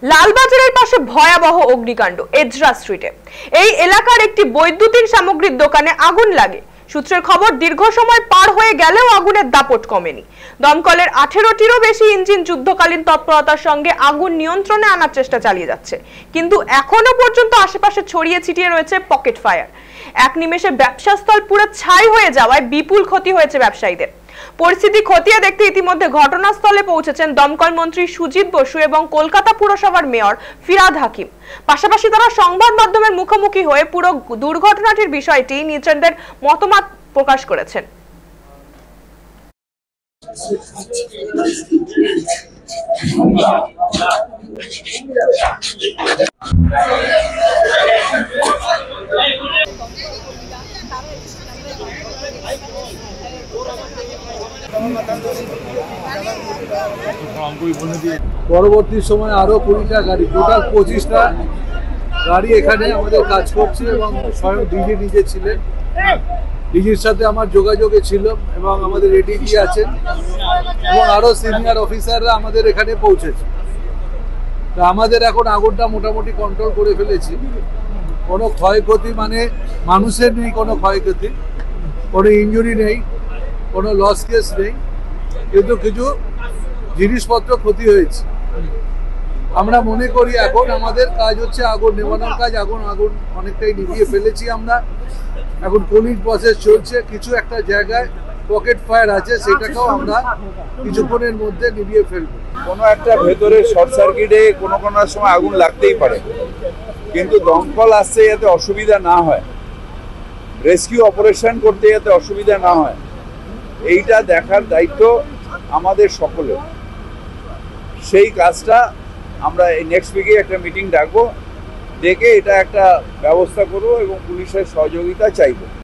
লালবাজারের পাশে ভয়াবহ অগ্নিকাণ্ড এজরা স্ট্রিটে। এই এলাকার একটি বৈদ্যুতিক সামগ্রীর দোকানে আগুন লাগে। সূত্রের খবর, দীর্ঘ সময় পার হয়ে গেলেও আগুনের দাপট কমেনি। দমকলের 18টিরও বেশি ইঞ্জিন যুদ্ধকালীন তৎপরতার সঙ্গে আগুন নিয়ন্ত্রণে আনার চেষ্টা চালিয়ে যাচ্ছে, কিন্তু এখনো পর্যন্ত আশেপাশে ছড়িয়ে ছিটিয়ে রয়েছে পকেট ফায়ার। এক নিমেষে ব্যবসাস্থল পুরো ছাই হয়ে যাওয়ায় বিপুল ক্ষতি হয়েছে ব্যবসায়ীদের। পরিস্থিতি খতিয়ে দেখতে ইতিমধ্যে ঘটনাস্থলে পৌঁছেছেন দমকল মন্ত্রী সুজিত বসু এবং কলকাতা পুরসভার মেয়র ফিরহাদ হাকিম। পাশাপাশি তারা সংবাদ মাধ্যমের মুখোমুখি হয়ে পুরো দুর্ঘটনাটির বিষয়টি নিজেদের মতামত প্রকাশ করেছেন। পরবর্তী সময় আরো 20টা গাড়ি, টোটাল 25টা গাড়ি এখানে আমাদের কাজ করছে এবং স্বয়ং ডিজি নিজে ছিলেন। ডিজির সাথে আমার যোগাযোগে ছিল এবং আমাদের এডিজি আছেন এবং আরো সিনিয়র অফিসাররা আমাদের এখানে পৌঁছেছে। তা আমাদের এখন আগুনটা মোটামুটি কন্ট্রোল করে ফেলেছি। কোনো ক্ষয়ক্ষতি মানে মানুষের নেই, কোনো ক্ষয়ক্ষতি, কোনো ইনজুরি নেই, কোনো লস কেস নেই, কিন্তু কিছু জিনিসপত্র ক্ষতি হয়েছে। আমরা মনে করি এখন আমাদের কাজ হচ্ছে আগুন নেভানোর কাজ। আগুন অনেকটাই নিভিয়ে ফেলেছি আমরা। এখন পুলিশ প্রসেস চলছে। কিছু একটা জায়গায় পকেট ফায়ার আছে, সেটাকেও আমরা কিছুক্ষণের মধ্যে নিভিয়ে ফেলবো। কোনো একটা ভেতরে শর্ট সার্কিটে কোনো সময় আগুন লাগতেই পারে, কিন্তু দমকল আসছে যাতে অসুবিধা না হয়, রেস্কিউ অপারেশন করতে যাতে অসুবিধা না হয়, এইটা দেখার দায়িত্ব আমাদের সকলের। সেই কাজটা আমরা এই নেক্সট উইকে একটা মিটিং ডাকবো, ডেকে এটা একটা ব্যবস্থা করবো এবং পুলিশের সহযোগিতা চাইবো।